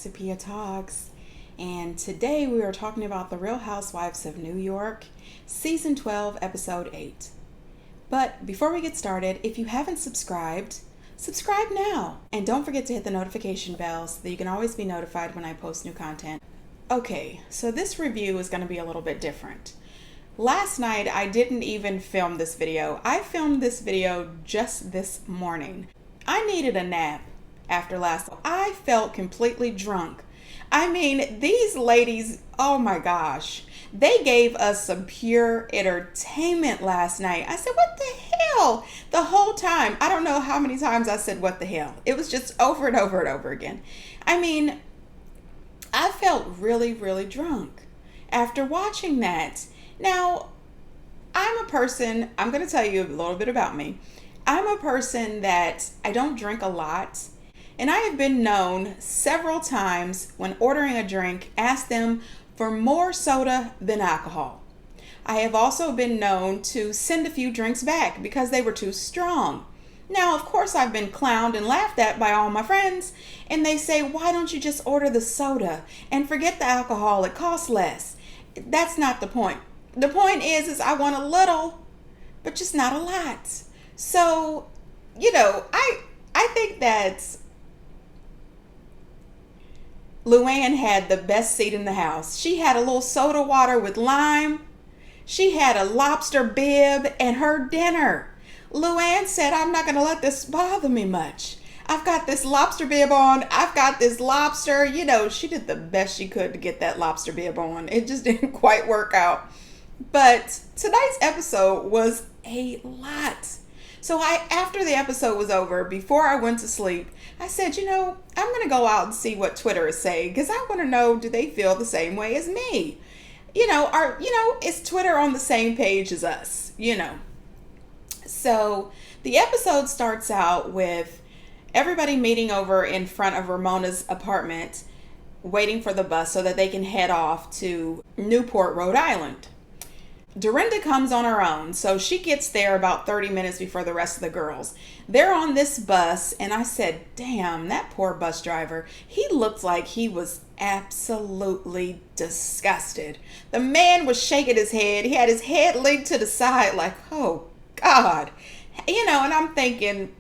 to Pia Talks, and today we are talking about The Real Housewives of New York, Season 12, Episode 8. But before we get started, if you haven't subscribed, subscribe now, and don't forget to hit the notification bell so that you can always be notified when I post new content. Okay, so this review is going to be a little bit different. Last night, I didn't even film this video. I filmed this video just this morning. I needed a nap after last. I felt completely drunk. I mean, these ladies, oh my gosh, they gave us some pure entertainment last night. I said, what the hell? The whole time. I don't know how many times I said, what the hell? It was just over and over and over again. I mean, I felt really, really drunk after watching that. Now, I'm a person, I'm going to tell you a little bit about me. I'm a person that I don't drink a lot. And I have been known several times when ordering a drink, ask them for more soda than alcohol. I have also been known to send a few drinks back because they were too strong. Now, of course, I've been clowned and laughed at by all my friends, and they say, why don't you just order the soda and forget the alcohol? It costs less. That's not the point. The point is I want a little, but just not a lot. So, I think that Luann had the best seat in the house. She had a little soda water with lime. She had a lobster bib and her dinner. Luann said, I'm not going to let this bother me much. I've got this lobster bib on. I've got this lobster. She did the best she could to get that lobster bib on. It just didn't quite work out. But tonight's episode was a lot. So after the episode was over, before I went to sleep, I said, I'm going to go out and see what Twitter is saying, because I want to know, do they feel the same way as me? Is Twitter on the same page as us? So the episode starts out with everybody meeting over in front of Ramona's apartment, waiting for the bus so that they can head off to Newport, Rhode Island. Dorinda comes on her own, so she gets there about 30 minutes before the rest of the girls. They're on this bus, and I said, damn, that poor bus driver. He looked like he was absolutely disgusted. The man was shaking his head. He had his head linked to the side like, oh, God. And I'm thinking,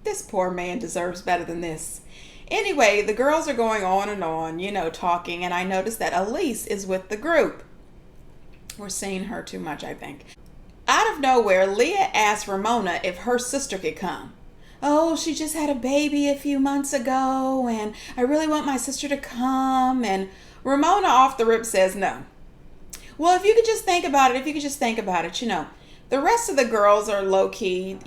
this poor man deserves better than this. Anyway, the girls are going on and on, talking, and I noticed that Elise is with the group. We're seeing her too much, I think. Out of nowhere, Leah asked Ramona if her sister could come. Oh, she just had a baby a few months ago, and I really want my sister to come. And Ramona off the rip says no. Well, if you could just think about it, the rest of the girls are low-key.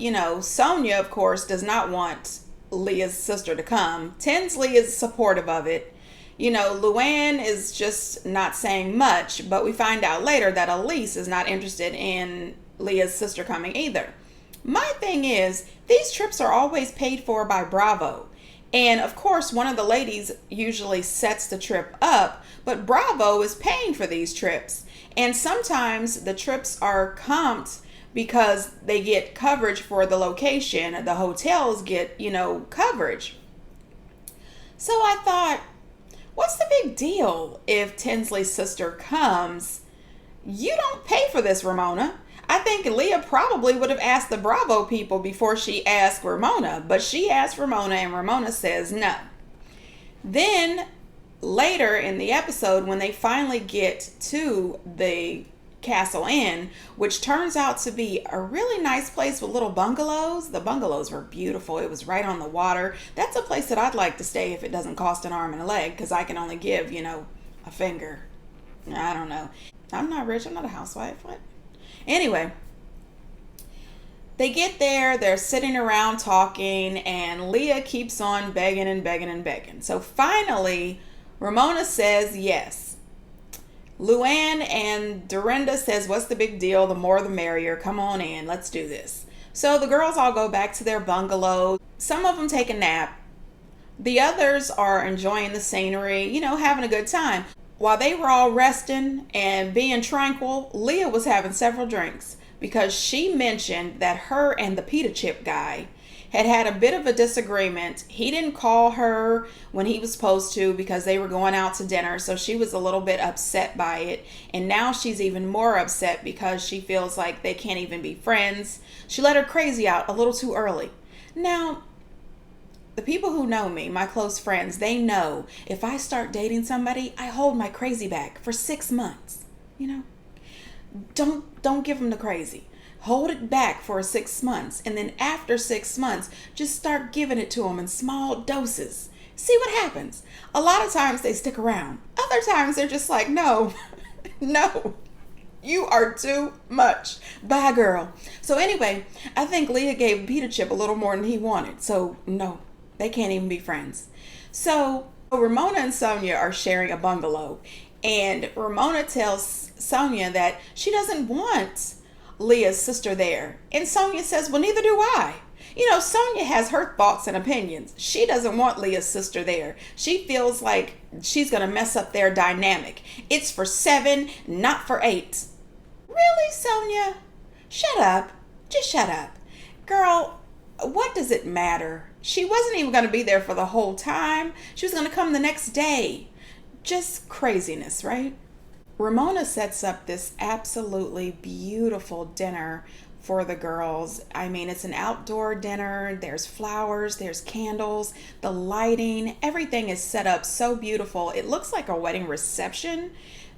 Sonia, of course, does not want Leah's sister to come. Tinsley is supportive of it. Luann is just not saying much, but we find out later that Elise is not interested in Leah's sister coming either. My thing is, these trips are always paid for by Bravo. And of course, one of the ladies usually sets the trip up, but Bravo is paying for these trips. And sometimes the trips are comped because they get coverage for the location. The hotels get, coverage. So I thought, what's the big deal if Tinsley's sister comes? You don't pay for this, Ramona. I think Leah probably would have asked the Bravo people before she asked Ramona, but she asked Ramona and Ramona says no. Then later in the episode, when they finally get to the Castle Inn, which turns out to be a really nice place with little bungalows. The bungalows were beautiful. It was right on the water. That's a place that I'd like to stay if it doesn't cost an arm and a leg, because I can only give, a finger. I don't know. I'm not rich. I'm not a housewife. What? Anyway, they get there. They're sitting around talking, and Leah keeps on begging and begging and begging. So finally, Ramona says yes. Luann and Dorinda says, what's the big deal? The more the merrier. Come on in. Let's do this. So the girls all go back to their bungalow. Some of them take a nap. The others are enjoying the scenery, having a good time. While they were all resting and being tranquil, Leah was having several drinks because she mentioned that her and the pita chip guy had a bit of a disagreement. He didn't call her when he was supposed to because they were going out to dinner, so she was a little bit upset by it. And now she's even more upset because she feels like they can't even be friends. She let her crazy out a little too early. Now, the people who know me, my close friends, they know if I start dating somebody, I hold my crazy back for 6 months. You know, don't give them the crazy. Hold it back for 6 months, and then after 6 months, just start giving it to them in small doses. See what happens. A lot of times they stick around. Other times they're just like, no, no, you are too much. Bye, girl. So anyway, I think Leah gave Peter Chip a little more than he wanted. So no, they can't even be friends. So Ramona and Sonia are sharing a bungalow, and Ramona tells Sonia that she doesn't want Leah's sister there. And Sonia says, well, neither do I. You know, Sonia has her thoughts and opinions. She doesn't want Leah's sister there. She feels like she's going to mess up their dynamic. It's for 7, not for 8. Really, Sonia? Shut up. Just shut up. Girl, what does it matter? She wasn't even going to be there for the whole time. She was going to come the next day. Just craziness, right? Ramona sets up this absolutely beautiful dinner for the girls. I mean, it's an outdoor dinner. There's flowers, there's candles, the lighting, everything is set up so beautiful. It looks like a wedding reception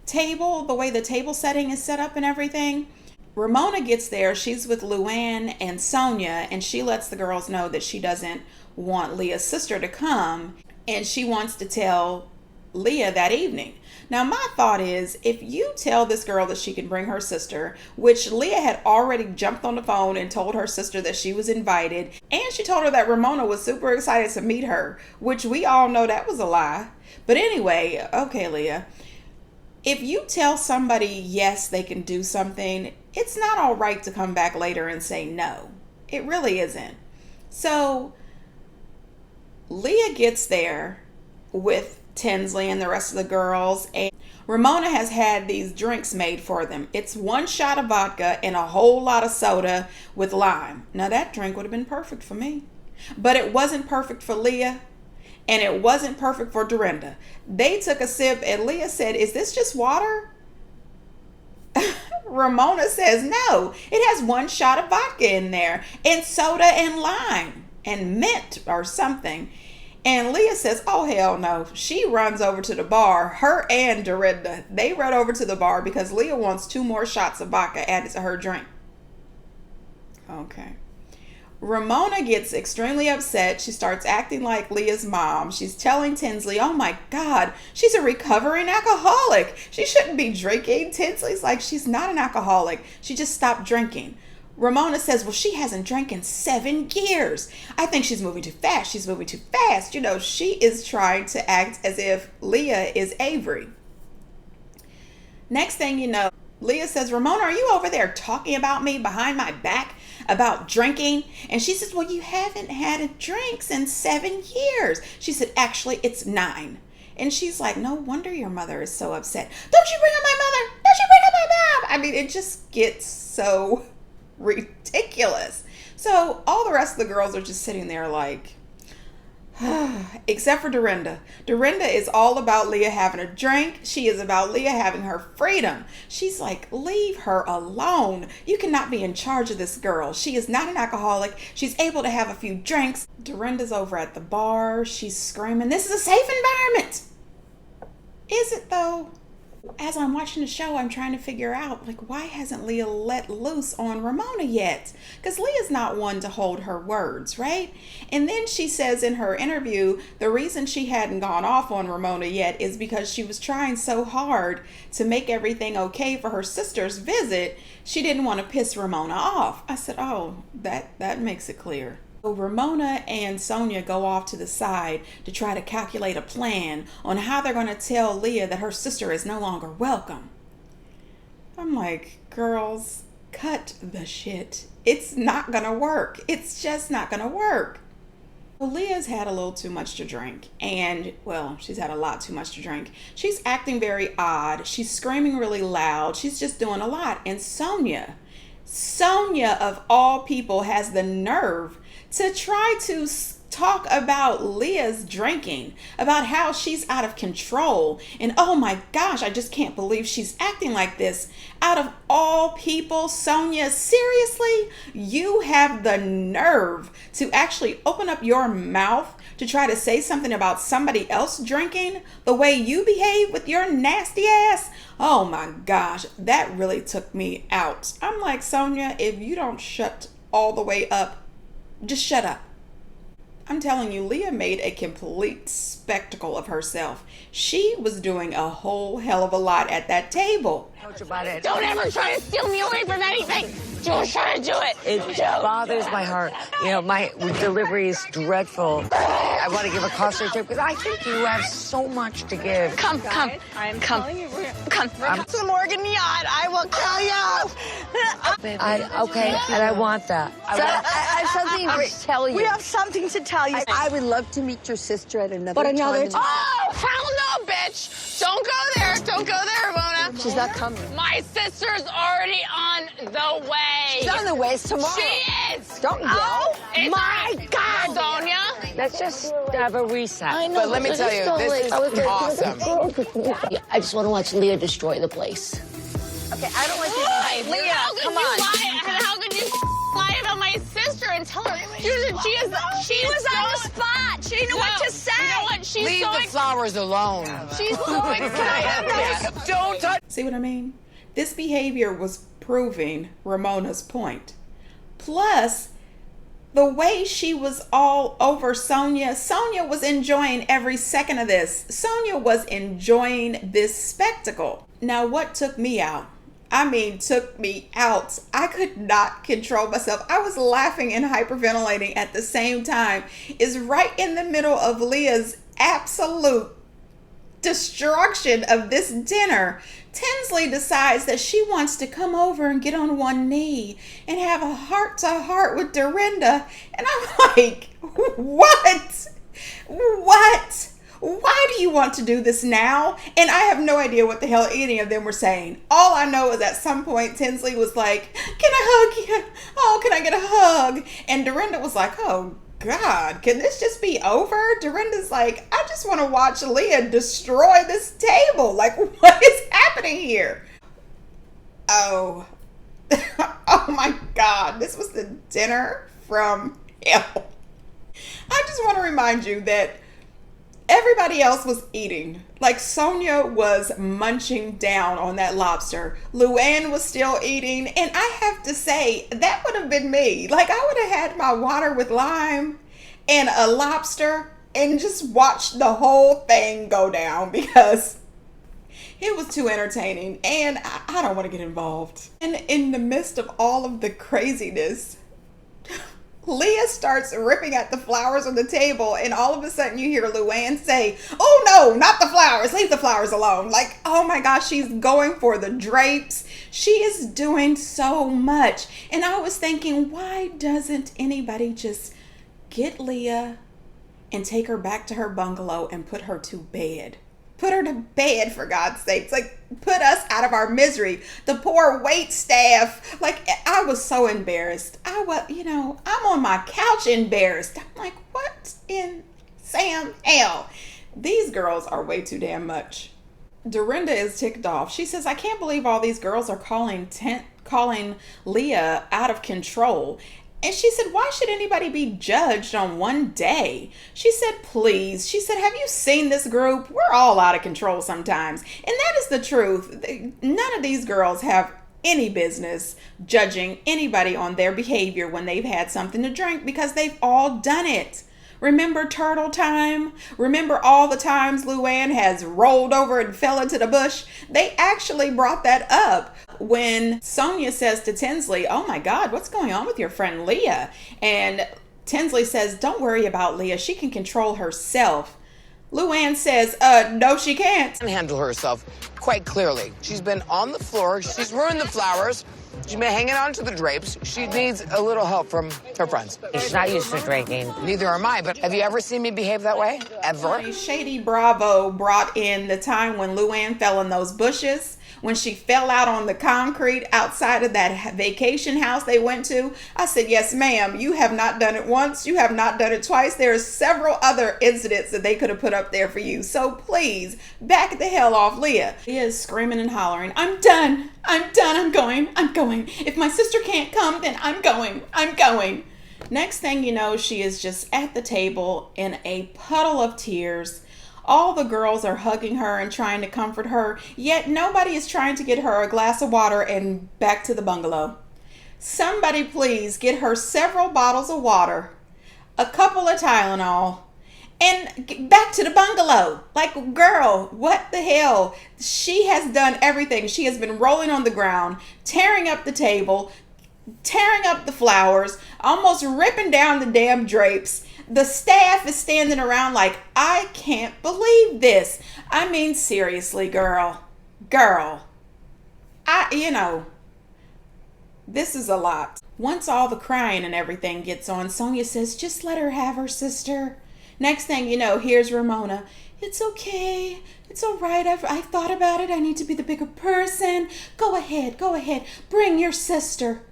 table, the way the table setting is set up and everything. Ramona gets there. She's with Luann and Sonia, and she lets the girls know that she doesn't want Leah's sister to come, and she wants to tell Leah that evening. Now, my thought is, if you tell this girl that she can bring her sister, which Leah had already jumped on the phone and told her sister that she was invited, and she told her that Ramona was super excited to meet her, which we all know that was a lie. But anyway, okay, Leah, if you tell somebody yes, they can do something, it's not all right to come back later and say no. It really isn't. So Leah gets there with Tinsley and the rest of the girls, and Ramona has had these drinks made for them. It's 1 shot of vodka and a whole lot of soda with lime. Now that drink would have been perfect for me, but it wasn't perfect for Leah, and it wasn't perfect for Dorinda. They took a sip and Leah said, is this just water? Ramona says, no, it has 1 shot of vodka in there and soda and lime and mint or something. And Leah says, oh, hell no. She runs over to the bar. Her and Dorinda, they run over to the bar because Leah wants 2 more shots of vodka added to her drink. Okay. Ramona gets extremely upset. She starts acting like Leah's mom. She's telling Tinsley, oh my God, she's a recovering alcoholic. She shouldn't be drinking. Tinsley's like, she's not an alcoholic. She just stopped drinking. Ramona says, well, she hasn't drank in 7 years. I think she's moving too fast. She's moving too fast. You know, she is trying to act as if Leah is Avery. Next thing you know, Leah says, Ramona, are you over there talking about me behind my back about drinking? And she says, well, you haven't had a drink in 7 years. She said, actually, it's 9. And she's like, no wonder your mother is so upset. Don't you bring up my mother. Don't you bring up my mom. I mean, it just gets so ridiculous. So all the rest of the girls are just sitting there like, except for Dorinda. Dorinda is all about Leah having a drink. She is about Leah having her freedom. She's like, leave her alone. You cannot be in charge of this girl. She is not an alcoholic. She's able to have a few drinks. Dorinda's over at the bar. She's screaming, this is a safe environment. Is it though? As I'm watching the show, I'm trying to figure out, like, why hasn't Leah let loose on Ramona yet? Because Leah's not one to hold her words, right? And then she says in her interview, the reason she hadn't gone off on Ramona yet is because she was trying so hard to make everything okay for her sister's visit. She didn't want to piss Ramona off. I said, oh, that makes it clear. So Ramona and Sonia go off to the side to try to calculate a plan on how they're going to tell Leah that her sister is no longer welcome. I'm like, girls, cut the shit. It's not going to work. It's just not going to work. Well, Leah's had a little too much to drink, and, well, she's had a lot too much to drink. She's acting very odd. She's screaming really loud. She's just doing a lot. And Sonia of all people has the nerve to try to talk about Leah's drinking, about how she's out of control. And oh my gosh, I just can't believe she's acting like this. Out of all people, Sonia, seriously, you have the nerve to actually open up your mouth to try to say something about somebody else drinking the way you behave with your nasty ass? Oh my gosh, that really took me out. I'm like, Sonia, if you don't shut all the way up, just shut up. I'm telling you, Leah made a complete spectacle of herself. She was doing a whole hell of a lot at that table. Don't ever try to steal me away from anything. Don't try to do it. It bothers my heart. You know, my delivery is dreadful. I want to give a concert tip because I think you have so much to give. Come. I'm telling you, come to the Morgan yacht. I will kill you. Okay, and I want that. I have something to tell you. We have something to tell you. I would love to meet your sister at another time. Oh, hell no, bitch. Don't go there. Don't go there, Ramona. She's not coming. My sister's already on the way. She's on the way. It's tomorrow. She is. Don't yell. Oh, my God, Sonia. Let's just have a reset. I know, But let me tell you, this is awesome. I just want to watch Leah destroy the place. Okay, I don't like this. Leah, come on. How could you lie about my sister and tell her she was on the spot. She didn't know what to say. You know what? She's Leave the flowers alone. She's so excited. Don't touch. See what I mean? This behavior was proving Ramona's point. Plus, the way she was all over Sonia was enjoying every second of this. Sonia was enjoying this spectacle. Now, what took me out? Took me out. I could not control myself. I was laughing and hyperventilating at the same time. Is right in the middle of Leah's absolute destruction of this dinner. Tinsley decides that she wants to come over and get on one knee and have a heart-to-heart with Dorinda. And I'm like, what? Why do you want to do this now? And I have no idea what the hell any of them were saying. All I know is at some point Tinsley was like, can I hug you? Oh, can I get a hug? And Dorinda was like, oh God, can this just be over? Dorinda's like, I just want to watch Leah destroy this table. Like, what is happening here? Oh, oh my God, this was the dinner from hell. I just want to remind you that everybody else was eating. Like, Sonia was munching down on that lobster. Luann was still eating. And I have to say, that would have been me. Like, I would have had my water with lime and a lobster and just watched the whole thing go down because it was too entertaining. And I don't want to get involved. And in the midst of all of the craziness, Leah starts ripping at the flowers on the table, and all of a sudden you hear Luann say, oh no, not the flowers, leave the flowers alone. Like, oh my gosh, she's going for the drapes. She is doing so much. And I was thinking, why doesn't anybody just get Leah and take her back to her bungalow and put her to bed? Put her to bed, for God's sakes. Like, put us out of our misery. The poor wait staff. Like, I was so embarrassed. I'm on my couch embarrassed. I'm like, what in Sam hell? These girls are way too damn much. Dorinda is ticked off. She says, I can't believe all these girls are calling Leah out of control. And she said, why should anybody be judged on one day? She said, please. She said, have you seen this group? We're all out of control sometimes. And that is the truth. None of these girls have any business judging anybody on their behavior when they've had something to drink because they've all done it. Remember turtle time? Remember all the times Luann has rolled over and fell into the bush? They actually brought that up when Sonia says to Tinsley, oh my God, what's going on with your friend Leah? And Tinsley says, don't worry about Leah. She can control herself. Luann says, no, she can't. Handle herself quite clearly. She's been on the floor. She's ruined the flowers. She's been hanging on to the drapes. She needs a little help from her friends. She's not used to drinking. Neither am I, but have you ever seen me behave that way? Ever? Shady Bravo brought in the time when Luann fell in those bushes. when she fell out on the concrete outside of that vacation house they went to. I said, yes, ma'am, you have not done it once. You have not done it twice. There are several other incidents that they could have put up there for you. So please, back the hell off, Leah. Leah is screaming and hollering, I'm done. I'm done. I'm going. I'm going. If my sister can't come, then I'm going. I'm going. Next thing you know, she is just at the table in a puddle of tears. All the girls are hugging her and trying to comfort her, yet nobody is trying to get her a glass of water and back to the bungalow. Somebody please get her several bottles of water, a couple of Tylenol, and back to the bungalow. Like, girl, what the hell? She has done everything. She has been rolling on the ground, tearing up the table, tearing up the flowers, almost ripping down the damn drapes. The staff is standing around like, I can't believe this. I mean, seriously, girl, this is a lot. Once all the crying and everything gets on, Sonia says, just let her have her sister. Next thing you know, here's Ramona. It's okay. It's all right. I've thought about it. I need to be the bigger person. Go ahead. Bring your sister.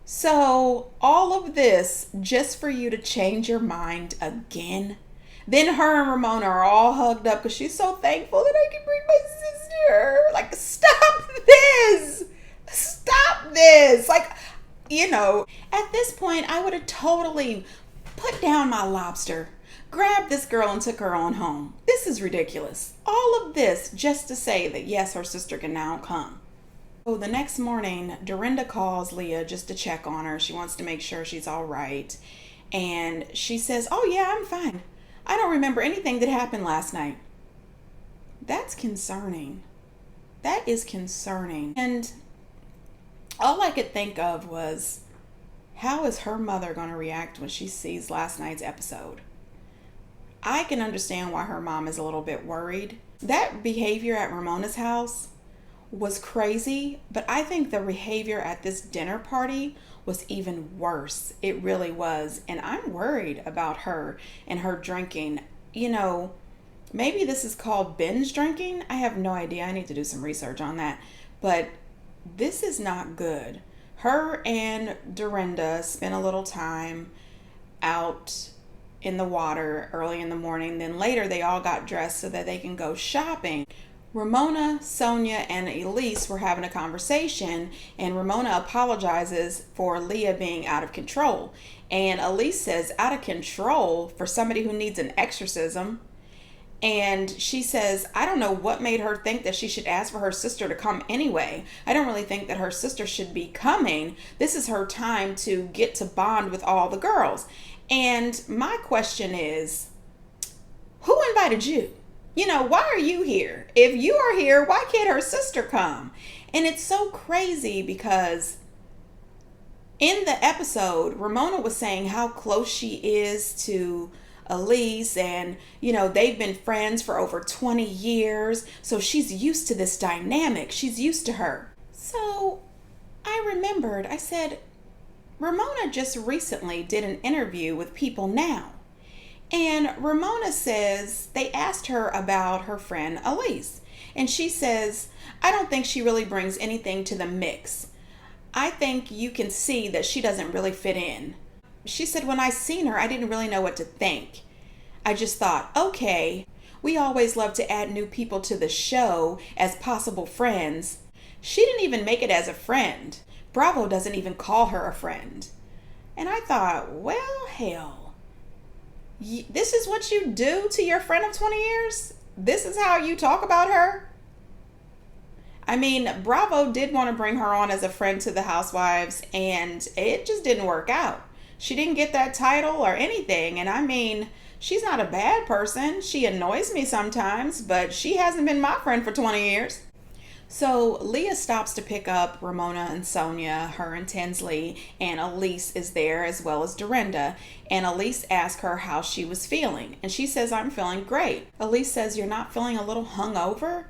So all of this just for you to change your mind again. Then her and Ramona are all hugged up because she's so thankful that I can bring my sister. Like, stop this. Stop this. Like, at this point, I would have totally put down my lobster, grabbed this girl and took her on home. This is ridiculous. All of this just to say that, yes, her sister can now come. So the next morning, Dorinda calls Leah just to check on her. She wants to make sure she's all right. And she says, oh yeah, I'm fine. I don't remember anything that happened last night. That's concerning. That is concerning. And all I could think of was, how is her mother going to react when she sees last night's episode? I can understand why her mom is a little bit worried. That behavior at Ramona's house was crazy, but I think the behavior at this dinner party was even worse. It really was. And I'm worried about her and her drinking. Maybe this is called binge drinking. I have no idea. I need to do some research on that. But this is not good. Her and Dorinda spent a little time out in the water early in the morning. Then later they all got dressed so that they can go shopping. Ramona, Sonia, and Elise were having a conversation, and Ramona apologizes for Leah being out of control. And Elise says, out of control for somebody who needs an exorcism. And she says, I don't know what made her think that she should ask for her sister to come anyway. I don't really think that her sister should be coming. This is her time to get to bond with all the girls. And my question is, who invited you? Why are you here? If you are here, why can't her sister come? And it's so crazy because in the episode, Ramona was saying how close she is to Elise, and they've been friends for over 20 years, so she's used to this dynamic. She's used to her. So I remembered, I said, Ramona just recently did an interview with People Now. And Ramona says they asked her about her friend Elise. And she says, I don't think she really brings anything to the mix. I think you can see that she doesn't really fit in. She said, when I seen her, I didn't really know what to think. I just thought, okay, we always love to add new people to the show as possible friends. She didn't even make it as a friend. Bravo doesn't even call her a friend. And I thought, well, hell. This is what you do to your friend of 20 years? This is how you talk about her? I mean, Bravo did want to bring her on as a friend to the Housewives, and it just didn't work out. She didn't get that title or anything. And I mean, she's not a bad person. She annoys me sometimes, but she hasn't been my friend for 20 years. So Leah stops to pick up Ramona and Sonia, her and Tinsley, and Elise is there as well as Dorinda. And Elise asks her how she was feeling. And she says, I'm feeling great. Elise says, you're not feeling a little hungover?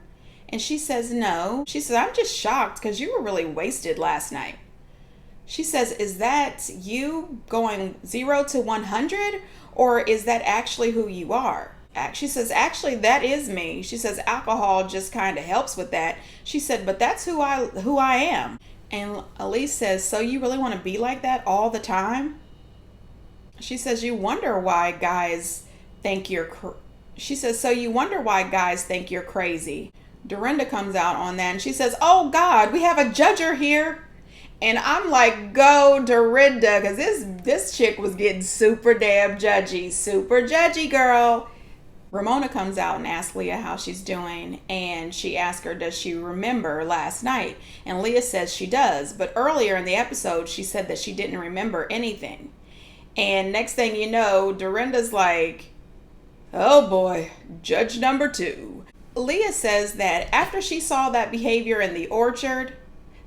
And she says, no. She says, I'm just shocked because you were really wasted last night. She says, is that you going 0 to 100? Or is that actually who you are? She says, actually, that is me. She says, alcohol just kind of helps with that. She said, but that's who I am. And Elise says, so you really want to be like that all the time? She says, you wonder why guys think you're so you wonder why guys think you're crazy. Dorinda comes out on that and she says, oh God, we have a judger here. And I'm like, go Dorinda, because this chick was getting super damn judgy. Super judgy, girl. Ramona comes out and asks Leah how she's doing, and she asks her, does she remember last night? And Leah says she does, but earlier in the episode, she said that she didn't remember anything. And next thing you know, Dorinda's like, oh boy, judge number 2. Leah says that after she saw that behavior in the orchard,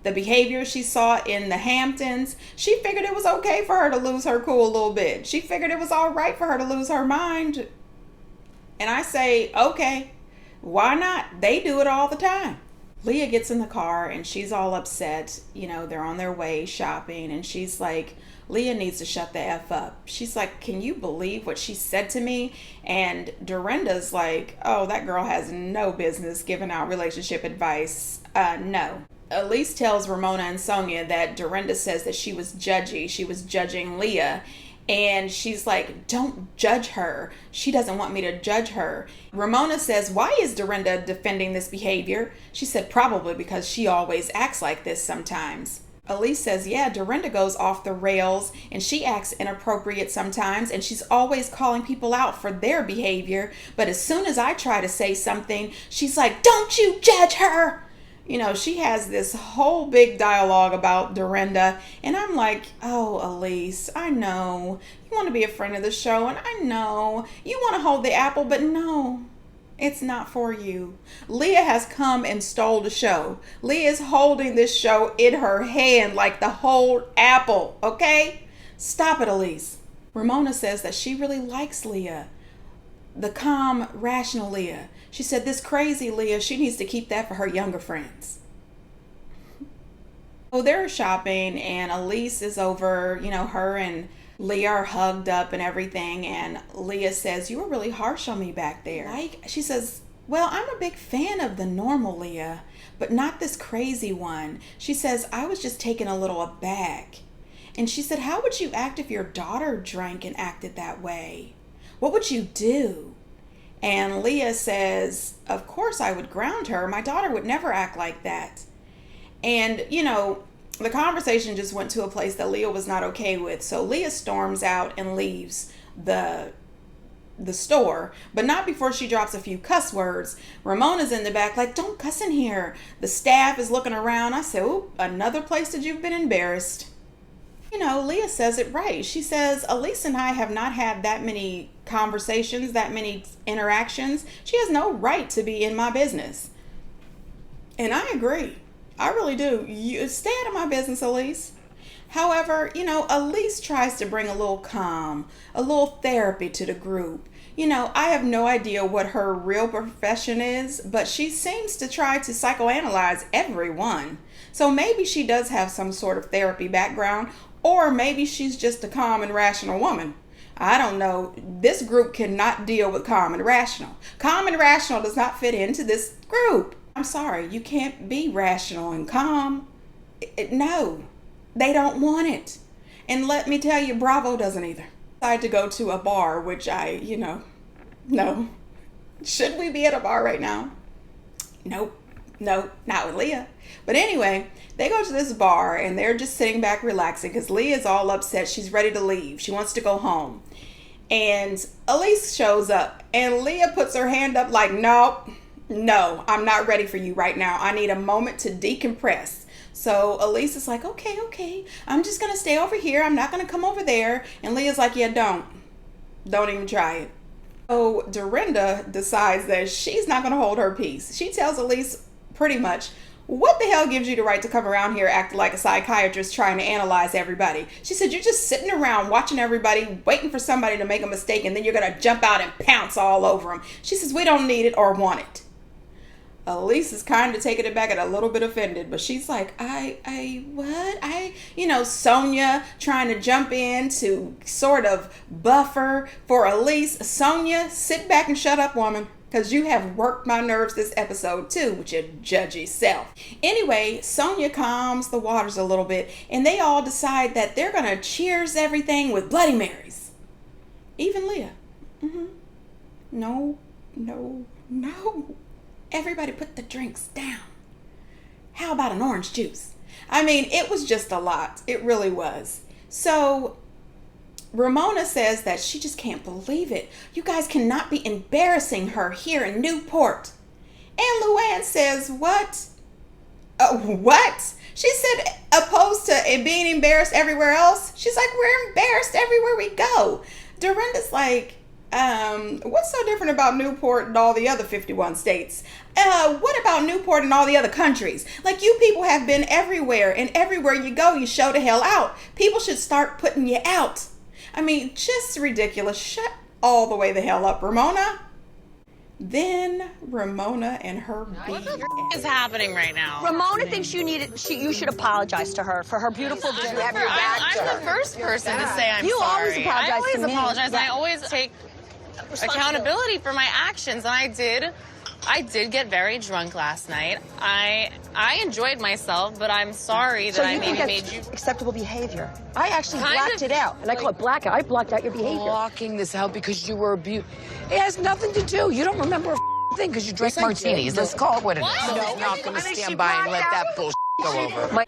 the behavior she saw in the Hamptons, she figured it was okay for her to lose her cool a little bit. She figured it was all right for her to lose her mind. And I say, okay, why not? They do it all the time. Leah gets in the car and she's all upset. You know, they're on their way shopping and she's like, Leah needs to shut the F up. She's like, can you believe what she said to me? And Dorinda's like, oh, that girl has no business giving out relationship advice. No. Elise tells Ramona and Sonia that Dorinda says that she was judgy. She was judging Leah. And she's like, don't judge her. She doesn't want me to judge her. Ramona says, why is Dorinda defending this behavior? She said, probably because she always acts like this sometimes. Elise says, yeah, Dorinda goes off the rails and she acts inappropriate sometimes and she's always calling people out for their behavior. But as soon as I try to say something, she's like, don't you judge her. You know, she has this whole big dialogue about Dorinda. And I'm like, oh, Elise, I know. You want to be a friend of the show. And I know you want to hold the apple. But no, it's not for you. Leah has come and stole the show. Leah is holding this show in her hand like the whole apple. Okay? Stop it, Elise. Ramona says that she really likes Leah. The calm, rational Leah. She said this crazy Leah, she needs to keep that for her younger friends. So they're shopping and Elise is over, you know, her and Leah are hugged up and everything. And Leah says, you were really harsh on me back there. She says, well, I'm a big fan of the normal Leah, but not this crazy one. She says, I was just taken a little aback. And she said, how would you act if your daughter drank and acted that way? What would you do? And Leah says, of course I would ground her. My daughter would never act like that. And, you know, the conversation just went to a place that Leah was not okay with. So Leah storms out and leaves the store, but not before she drops a few cuss words. Ramona's in the back like, don't cuss in here. The staff is looking around. I said, oop, another place that you've been embarrassed. You know, Leah says it right. She says, Elise and I have not had that many conversations, that many interactions. She has no right to be in my business. And I agree. I really do. You stay out of my business, Elise. However, you know, Elise tries to bring a little calm, a little therapy to the group. You know, I have no idea what her real profession is, but she seems to try to psychoanalyze everyone. So maybe she does have some sort of therapy background, or maybe she's just a calm and rational woman. I don't know. This group cannot deal with calm and rational. Calm and rational does not fit into this group. I'm sorry, you can't be rational and calm. No, they don't want it. And let me tell you, Bravo doesn't either. I decided to go to a bar, which no. Should we be at a bar right now? Nope. No, not with Leah. But anyway, they go to this bar and they're just sitting back relaxing because Leah's all upset. She's ready to leave. She wants to go home. And Elise shows up and Leah puts her hand up like, no, I'm not ready for you right now. I need a moment to decompress. So Elise is like, okay. I'm just going to stay over here. I'm not going to come over there. And Leah's like, yeah, don't even try it. So Dorinda decides that she's not going to hold her peace. She tells Elise pretty much, what the hell gives you the right to come around here acting like a psychiatrist trying to analyze everybody? She said, you're just sitting around watching everybody, waiting for somebody to make a mistake, and then you're going to jump out and pounce all over them. She says, we don't need it or want it. Elise is kind of taking it back and a little bit offended, but she's like, Sonia trying to jump in to sort of buffer for Elise. Sonia, sit back and shut up, woman, because you have worked my nerves this episode too with your judgy self. Anyway, Sonia calms the waters a little bit, and they all decide that they're going to cheers everything with Bloody Marys. Even Leah. No. Everybody put the drinks down. How about an orange juice? I mean, it was just a lot. It really was. So Ramona says that she just can't believe it. You guys cannot be embarrassing her here in Newport. And Luann says, what? What? She said, opposed to it being embarrassed everywhere else, she's like, we're embarrassed everywhere we go. Dorinda's like, what's so different about Newport and all the other 51 states? What about Newport and all the other countries? Like, you people have been everywhere, and everywhere you go, you show the hell out. People should start putting you out. I mean, just ridiculous. Shut all the way the hell up, Ramona. Then Ramona and her What the is happening right now? Ramona thinks you should apologize to her for her beautiful You have your back to I'm her. the first person to say I'm You sorry. always apologize I always to me. apologize. Yeah. I always take accountability for my actions, and I did get very drunk last night. I enjoyed myself, but I'm sorry that So I you think maybe that's made you. acceptable behavior? I actually Kind blacked of, it out, and I call it blackout. I blocked out your behavior. Blocking this out because you were abused. It has nothing to do. You don't remember a thing because you drank Yes, I martinis. did. Let's call it what it is. What? I'm not going to I think she stand by and let blacked that out. bullshit go over.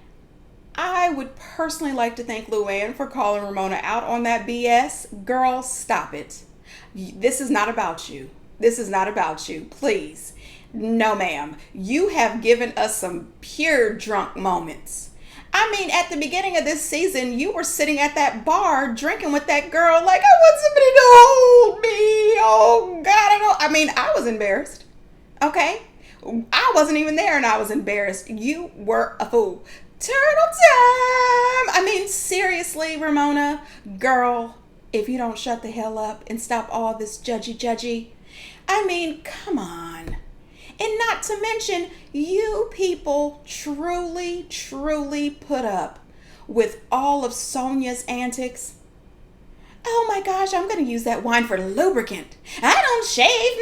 I would personally like to thank Luann for calling Ramona out on that BS. Girl, stop it. This is not about you. This is not about you. Please. No, ma'am. You have given us some pure drunk moments. I mean, at the beginning of this season, you were sitting at that bar drinking with that girl like, I want somebody to hold me. Oh, God, I mean, I was embarrassed. Okay? I wasn't even there and I was embarrassed. You were a fool. Turtle time! I mean, seriously, Ramona, girl, if you don't shut the hell up and stop all this judgy, I mean, come on. And not to mention, you people truly put up with all of Sonia's antics. Oh my gosh, I'm going to use that wine for lubricant. I don't shave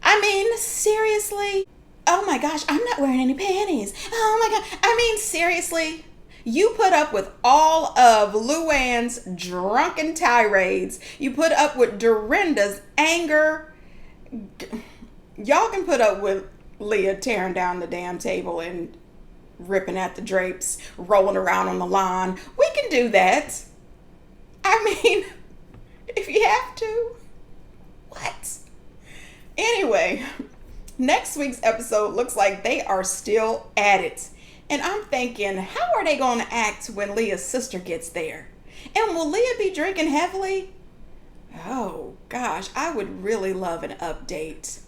I mean, seriously. Oh my gosh, I'm not wearing any panties. Oh my God. I mean, seriously. You put up with all of Luann's drunken tirades. You put up with Dorinda's anger. Y'all can put up with Leah tearing down the damn table and ripping at the drapes, rolling around on the lawn. We can do that. I mean, if you have to. What? Anyway, next week's episode looks like they are still at it. And I'm thinking, how are they going to act when Leah's sister gets there? And will Leah be drinking heavily? Oh, gosh, I would really love an update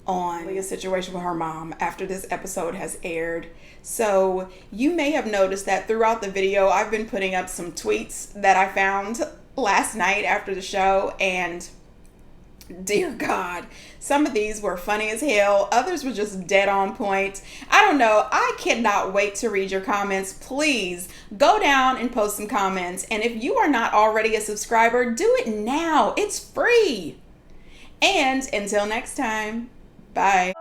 on Leah's situation with her mom after this episode has aired. So you may have noticed that throughout the video, I've been putting up some tweets that I found last night after the show, and dear God, some of these were funny as hell. Others were just dead on point. I don't know. I cannot wait to read your comments. Please go down and post some comments. And if you are not already a subscriber, do it now. It's free. And until next time, bye.